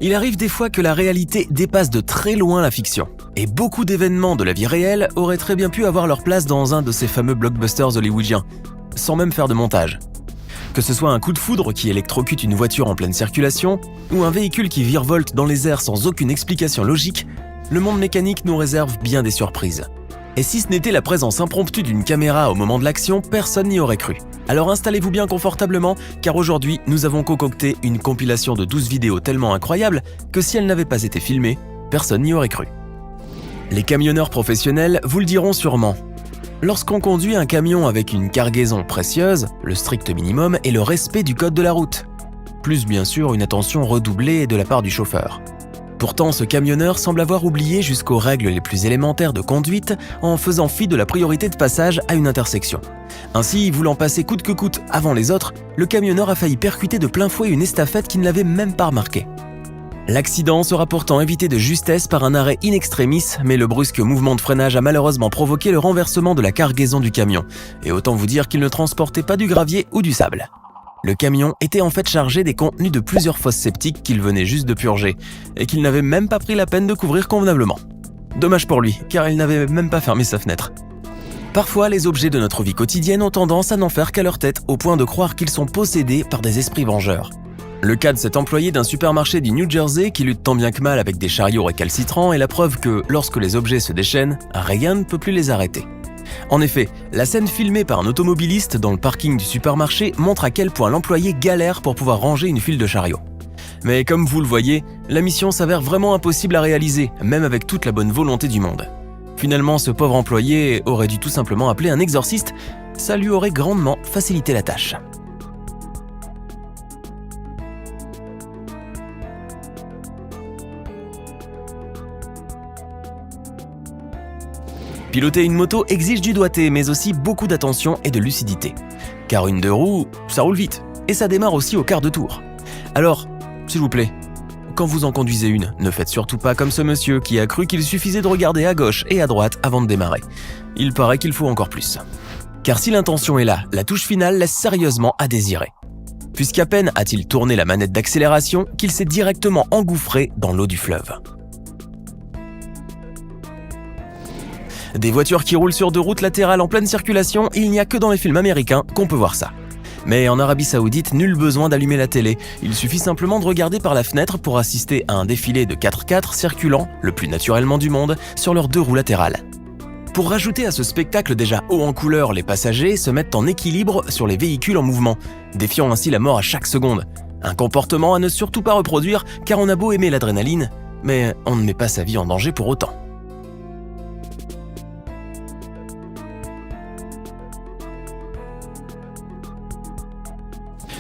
Il arrive des fois que la réalité dépasse de très loin la fiction. Et beaucoup d'événements de la vie réelle auraient très bien pu avoir leur place dans un de ces fameux blockbusters hollywoodiens, sans même faire de montage. Que ce soit un coup de foudre qui électrocute une voiture en pleine circulation, ou un véhicule qui virevolte dans les airs sans aucune explication logique, le monde mécanique nous réserve bien des surprises. Et si ce n'était la présence impromptue d'une caméra au moment de l'action, personne n'y aurait cru. Alors installez-vous bien confortablement, car aujourd'hui, nous avons concocté une compilation de 12 vidéos tellement incroyables que si elles n'avaient pas été filmées, personne n'y aurait cru. Les camionneurs professionnels vous le diront sûrement. Lorsqu'on conduit un camion avec une cargaison précieuse, le strict minimum est le respect du code de la route. Plus bien sûr une attention redoublée de la part du chauffeur. Pourtant, ce camionneur semble avoir oublié jusqu'aux règles les plus élémentaires de conduite en faisant fi de la priorité de passage à une intersection. Ainsi, voulant passer coûte que coûte avant les autres, le camionneur a failli percuter de plein fouet une estafette qui ne l'avait même pas remarqué. L'accident sera pourtant évité de justesse par un arrêt in extremis, mais le brusque mouvement de freinage a malheureusement provoqué le renversement de la cargaison du camion. Et autant vous dire qu'il ne transportait pas du gravier ou du sable. Le camion était en fait chargé des contenus de plusieurs fosses septiques qu'il venait juste de purger, et qu'il n'avait même pas pris la peine de couvrir convenablement. Dommage pour lui, car il n'avait même pas fermé sa fenêtre. Parfois, les objets de notre vie quotidienne ont tendance à n'en faire qu'à leur tête, au point de croire qu'ils sont possédés par des esprits vengeurs. Le cas de cet employé d'un supermarché du New Jersey qui lutte tant bien que mal avec des chariots récalcitrants est la preuve que, lorsque les objets se déchaînent, rien ne peut plus les arrêter. En effet, la scène filmée par un automobiliste dans le parking du supermarché montre à quel point l'employé galère pour pouvoir ranger une file de chariots. Mais comme vous le voyez, la mission s'avère vraiment impossible à réaliser, même avec toute la bonne volonté du monde. Finalement, ce pauvre employé aurait dû tout simplement appeler un exorciste, ça lui aurait grandement facilité la tâche. Piloter une moto exige du doigté, mais aussi beaucoup d'attention et de lucidité. Car une deux roues, ça roule vite, et ça démarre aussi au quart de tour. Alors, s'il vous plaît, quand vous en conduisez une, ne faites surtout pas comme ce monsieur qui a cru qu'il suffisait de regarder à gauche et à droite avant de démarrer. Il paraît qu'il faut encore plus. Car si l'intention est là, la touche finale laisse sérieusement à désirer. Puisqu'à peine a-t-il tourné la manette d'accélération qu'il s'est directement engouffré dans l'eau du fleuve. Des voitures qui roulent sur deux routes latérales en pleine circulation, il n'y a que dans les films américains qu'on peut voir ça. Mais en Arabie Saoudite, nul besoin d'allumer la télé, il suffit simplement de regarder par la fenêtre pour assister à un défilé de 4x4 circulant, le plus naturellement du monde, sur leurs deux roues latérales. Pour rajouter à ce spectacle déjà haut en couleur, les passagers se mettent en équilibre sur les véhicules en mouvement, défiant ainsi la mort à chaque seconde. Un comportement à ne surtout pas reproduire car on a beau aimer l'adrénaline, mais on ne met pas sa vie en danger pour autant.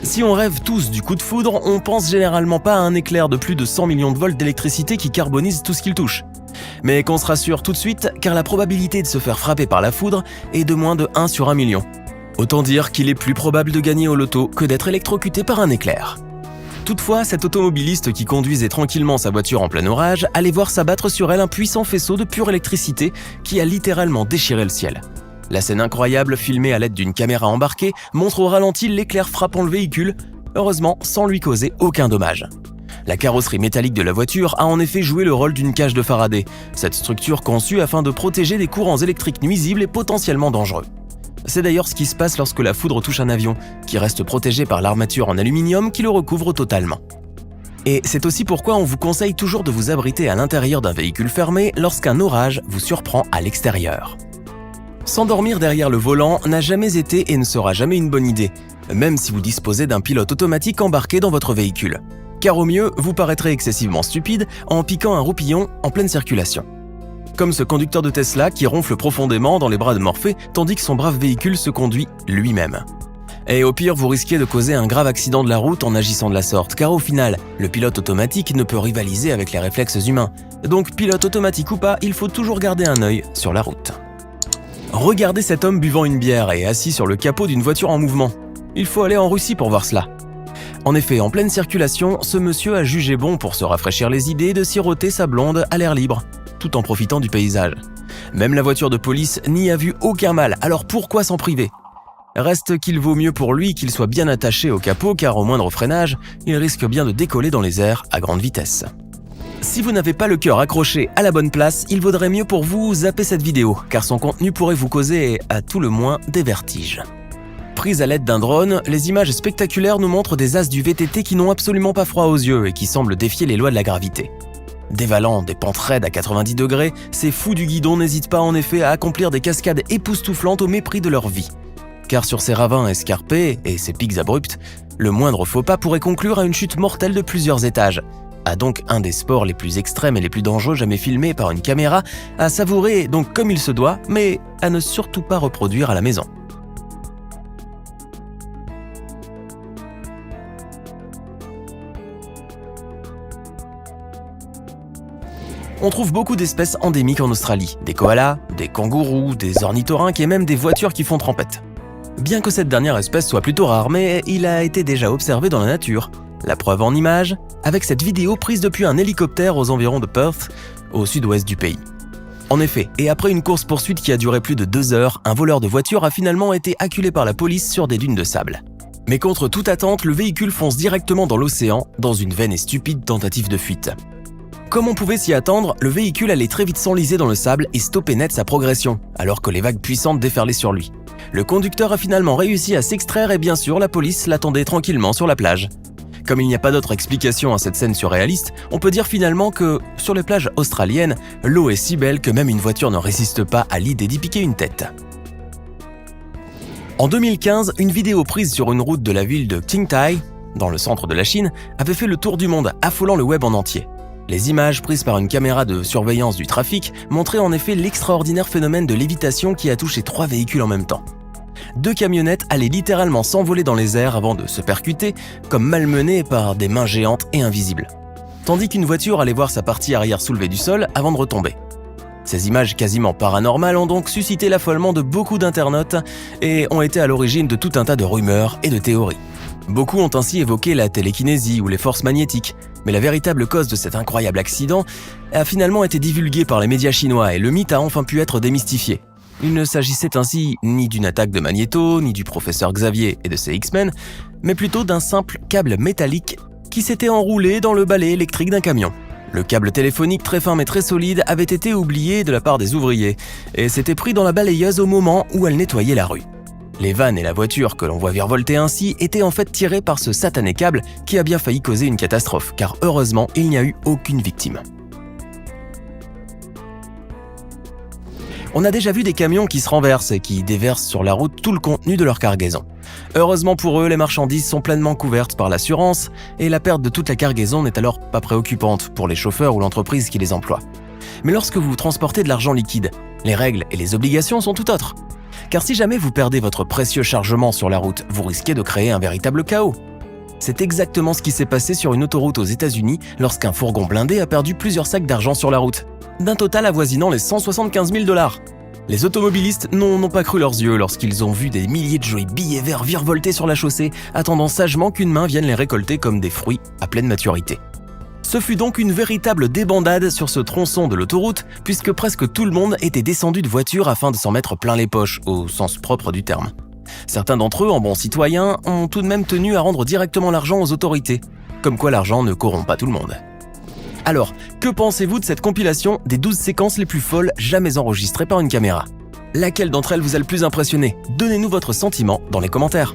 Si on rêve tous du coup de foudre, on pense généralement pas à un éclair de plus de 100 millions de volts d'électricité qui carbonise tout ce qu'il touche. Mais qu'on se rassure tout de suite, car la probabilité de se faire frapper par la foudre est de moins de 1 sur 1 million. Autant dire qu'il est plus probable de gagner au loto que d'être électrocuté par un éclair. Toutefois, cet automobiliste qui conduisait tranquillement sa voiture en plein orage allait voir s'abattre sur elle un puissant faisceau de pure électricité qui a littéralement déchiré le ciel. La scène incroyable, filmée à l'aide d'une caméra embarquée, montre au ralenti l'éclair frappant le véhicule, heureusement sans lui causer aucun dommage. La carrosserie métallique de la voiture a en effet joué le rôle d'une cage de Faraday, cette structure conçue afin de protéger des courants électriques nuisibles et potentiellement dangereux. C'est d'ailleurs ce qui se passe lorsque la foudre touche un avion, qui reste protégé par l'armature en aluminium qui le recouvre totalement. Et c'est aussi pourquoi on vous conseille toujours de vous abriter à l'intérieur d'un véhicule fermé lorsqu'un orage vous surprend à l'extérieur. S'endormir derrière le volant n'a jamais été et ne sera jamais une bonne idée, même si vous disposez d'un pilote automatique embarqué dans votre véhicule. Car au mieux, vous paraîtrez excessivement stupide en piquant un roupillon en pleine circulation. Comme ce conducteur de Tesla qui ronfle profondément dans les bras de Morphée tandis que son brave véhicule se conduit lui-même. Et au pire, vous risquez de causer un grave accident de la route en agissant de la sorte, car au final, le pilote automatique ne peut rivaliser avec les réflexes humains. Donc pilote automatique ou pas, il faut toujours garder un œil sur la route. Regardez cet homme buvant une bière et assis sur le capot d'une voiture en mouvement. Il faut aller en Russie pour voir cela. En effet, en pleine circulation, ce monsieur a jugé bon pour se rafraîchir les idées de siroter sa blonde à l'air libre, tout en profitant du paysage. Même la voiture de police n'y a vu aucun mal, alors pourquoi s'en priver ? Reste qu'il vaut mieux pour lui qu'il soit bien attaché au capot car au moindre freinage, il risque bien de décoller dans les airs à grande vitesse. Si vous n'avez pas le cœur accroché à la bonne place, il vaudrait mieux pour vous zapper cette vidéo car son contenu pourrait vous causer à tout le moins des vertiges. Prises à l'aide d'un drone, les images spectaculaires nous montrent des as du VTT qui n'ont absolument pas froid aux yeux et qui semblent défier les lois de la gravité. Dévalant des pentes raides à 90 degrés, ces fous du guidon n'hésitent pas en effet à accomplir des cascades époustouflantes au mépris de leur vie. Car sur ces ravins escarpés et ces pics abrupts, le moindre faux pas pourrait conclure à une chute mortelle de plusieurs étages. A donc un des sports les plus extrêmes et les plus dangereux jamais filmés par une caméra, à savourer donc comme il se doit, mais à ne surtout pas reproduire à la maison. On trouve beaucoup d'espèces endémiques en Australie, des koalas, des kangourous, des ornithorynques et même des voitures qui font trempette. Bien que cette dernière espèce soit plutôt rare, mais il a été déjà observé dans la nature. La preuve en images, avec cette vidéo prise depuis un hélicoptère aux environs de Perth, au sud-ouest du pays. En effet, et après une course-poursuite qui a duré plus de 2 heures, un voleur de voiture a finalement été acculé par la police sur des dunes de sable. Mais contre toute attente, le véhicule fonce directement dans l'océan, dans une vaine et stupide tentative de fuite. Comme on pouvait s'y attendre, le véhicule allait très vite s'enliser dans le sable et stopper net sa progression, alors que les vagues puissantes déferlaient sur lui. Le conducteur a finalement réussi à s'extraire et bien sûr, la police l'attendait tranquillement sur la plage. Comme il n'y a pas d'autre explication à cette scène surréaliste, on peut dire finalement que, sur les plages australiennes, l'eau est si belle que même une voiture ne résiste pas à l'idée d'y piquer une tête. En 2015, une vidéo prise sur une route de la ville de Qingdao, dans le centre de la Chine, avait fait le tour du monde, affolant le web en entier. Les images prises par une caméra de surveillance du trafic montraient en effet l'extraordinaire phénomène de lévitation qui a touché 3 véhicules en même temps. 2 camionnettes allaient littéralement s'envoler dans les airs avant de se percuter, comme malmenées par des mains géantes et invisibles. Tandis qu'une voiture allait voir sa partie arrière soulevée du sol avant de retomber. Ces images quasiment paranormales ont donc suscité l'affolement de beaucoup d'internautes et ont été à l'origine de tout un tas de rumeurs et de théories. Beaucoup ont ainsi évoqué la télékinésie ou les forces magnétiques, mais la véritable cause de cet incroyable accident a finalement été divulguée par les médias chinois et le mythe a enfin pu être démystifié. Il ne s'agissait ainsi ni d'une attaque de Magneto, ni du professeur Xavier et de ses X-Men, mais plutôt d'un simple câble métallique qui s'était enroulé dans le balai électrique d'un camion. Le câble téléphonique très fin mais très solide avait été oublié de la part des ouvriers et s'était pris dans la balayeuse au moment où elle nettoyait la rue. Les vannes et la voiture que l'on voit virevolter ainsi étaient en fait tirées par ce satané câble qui a bien failli causer une catastrophe, car heureusement, il n'y a eu aucune victime. On a déjà vu des camions qui se renversent et qui déversent sur la route tout le contenu de leur cargaison. Heureusement pour eux, les marchandises sont pleinement couvertes par l'assurance et la perte de toute la cargaison n'est alors pas préoccupante pour les chauffeurs ou l'entreprise qui les emploie. Mais lorsque vous transportez de l'argent liquide, les règles et les obligations sont tout autres. Car si jamais vous perdez votre précieux chargement sur la route, vous risquez de créer un véritable chaos. C'est exactement ce qui s'est passé sur une autoroute aux États-Unis lorsqu'un fourgon blindé a perdu plusieurs sacs d'argent sur la route, d'un total avoisinant les 175 000 $. Les automobilistes n'ont pas cru leurs yeux lorsqu'ils ont vu des milliers de jolis billets verts virevolter sur la chaussée, attendant sagement qu'une main vienne les récolter comme des fruits à pleine maturité. Ce fut donc une véritable débandade sur ce tronçon de l'autoroute, puisque presque tout le monde était descendu de voiture afin de s'en mettre plein les poches, au sens propre du terme. Certains d'entre eux, en bons citoyens, ont tout de même tenu à rendre directement l'argent aux autorités, comme quoi l'argent ne corrompt pas tout le monde. Alors, que pensez-vous de cette compilation des 12 séquences les plus folles jamais enregistrées par une caméra ? Laquelle d'entre elles vous a le plus impressionné ? Donnez-nous votre sentiment dans les commentaires.